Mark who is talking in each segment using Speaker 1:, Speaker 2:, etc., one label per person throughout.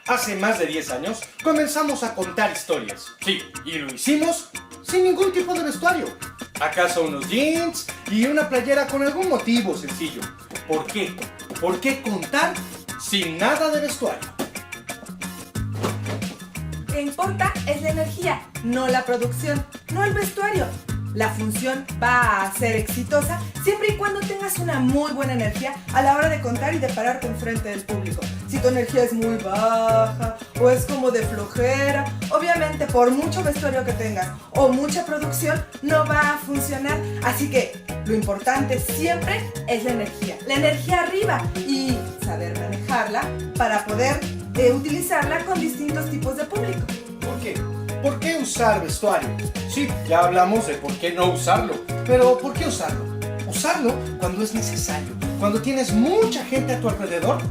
Speaker 1: Hace más de 10 años comenzamos a contar historias. Sí, y lo hicimos sin ningún tipo de vestuario. ¿Acaso unos jeans y una playera con algún motivo sencillo? ¿Por qué? ¿Por qué contar sin nada de vestuario?
Speaker 2: Lo que importa es la energía, no la producción, no el vestuario. La función va a ser exitosa siempre y cuando tengas una muy buena energía a la hora de contar y de pararte enfrente del público. Si tu energía es muy baja o es como de flojera, obviamente por mucho vestuario que tengas o mucha producción no va a funcionar. Así que lo importante siempre es la energía arriba y saber manejarla para poder utilizarla con distintos tipos de público.
Speaker 1: ¿Por qué? ¿Por qué usar vestuario? Sí, ya hablamos de por qué no usarlo, pero ¿por qué usarlo? Usarlo cuando es necesario, cuando tienes mucha gente a tu alrededor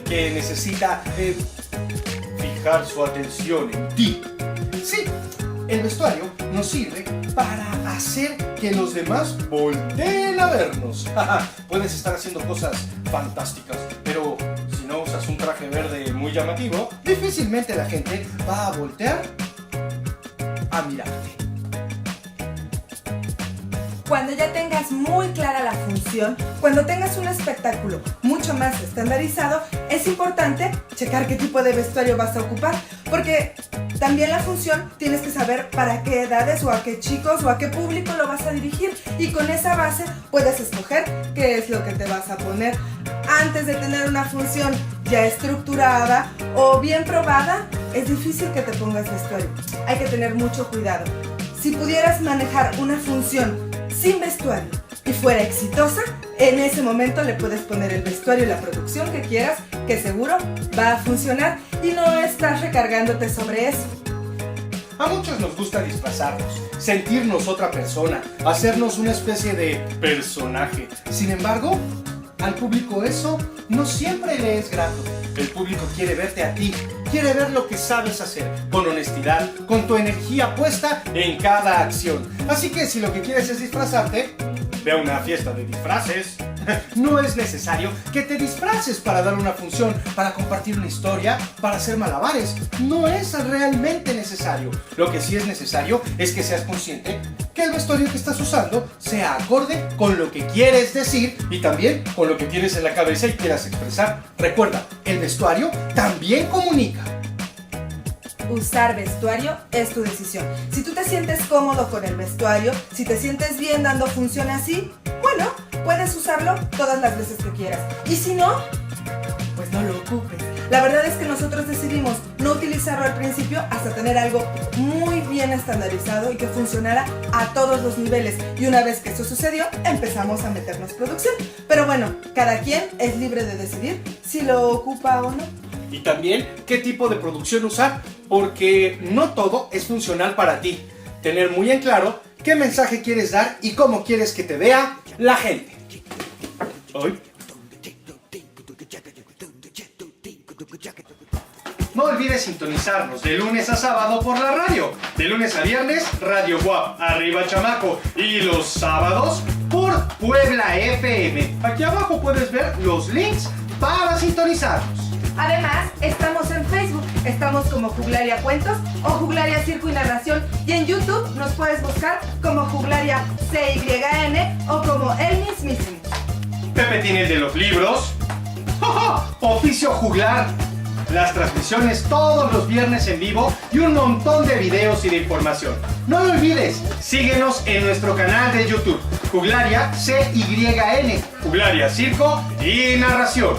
Speaker 1: que necesita fijar su atención en ti. Sí, el vestuario nos sirve para hacer que los demás volteen a vernos. Puedes estar haciendo cosas fantásticas, pero si no usas un traje verde muy llamativo, difícilmente la gente va a voltear a mirarte.
Speaker 2: Cuando ya tengas muy clara la función, cuando tengas un espectáculo mucho más estandarizado, es importante checar qué tipo de vestuario vas a ocupar, porque también la función tienes que saber para qué edades o a qué chicos o a qué público lo vas a dirigir, y con esa base puedes escoger qué es lo que te vas a poner. Antes de tener una función ya estructurada o bien probada, es difícil que te pongas vestuario. Hay que tener mucho cuidado. Si pudieras manejar una función sin vestuario y fuera exitosa, en ese momento le puedes poner el vestuario y la producción que quieras, que seguro va a funcionar y no estás recargándote sobre eso.
Speaker 1: A muchos nos gusta disfrazarnos, sentirnos otra persona, hacernos una especie de personaje. Sin embargo, al público eso no siempre le es grato. El público quiere verte a ti, quiere ver lo que sabes hacer, con honestidad, con tu energía puesta en cada acción. Así que si lo que quieres es disfrazarte, ve a una fiesta de disfraces. No es necesario que te disfraces para dar una función, para compartir una historia, para hacer malabares. No es realmente necesario. Lo que sí es necesario es que seas consciente que el vestuario que estás usando sea acorde con lo que quieres decir y también con lo que tienes en la cabeza y quieras expresar. Recuerda, el vestuario también comunica.
Speaker 2: Usar vestuario es tu decisión. Si tú te sientes cómodo con el vestuario, si te sientes bien dando función así, bueno, puedes usarlo todas las veces que quieras. Y si no, pues no lo ocupes. La verdad es que nosotros decidimos no utilizarlo al principio hasta tener algo muy bien estandarizado y que funcionara a todos los niveles. Y una vez que eso sucedió, empezamos a meternos producción. Pero bueno, cada quien es libre de decidir si lo ocupa o no.
Speaker 1: Y también qué tipo de producción usar, porque no todo es funcional para ti. Tener muy en claro qué mensaje quieres dar y cómo quieres que te vea la gente. Hoy. No olvides sintonizarnos de lunes a sábado por la radio. De lunes a viernes, Radio WAP, Arriba Chamaco. Y los sábados por Puebla FM. Aquí abajo puedes ver los links para sintonizarnos.
Speaker 2: Además, estamos en Facebook, estamos como Juglaria Cuentos o Juglaria Circo y Narración, y en YouTube nos puedes buscar como Juglaria CYN o como El Mismísimo.
Speaker 1: Pepe tiene el de los libros. Oficio Juglar. Las transmisiones todos los viernes en vivo y un montón de videos y de información. No lo olvides, síguenos en nuestro canal de YouTube, Juglaria CYN, Juglaria Circo y Narración.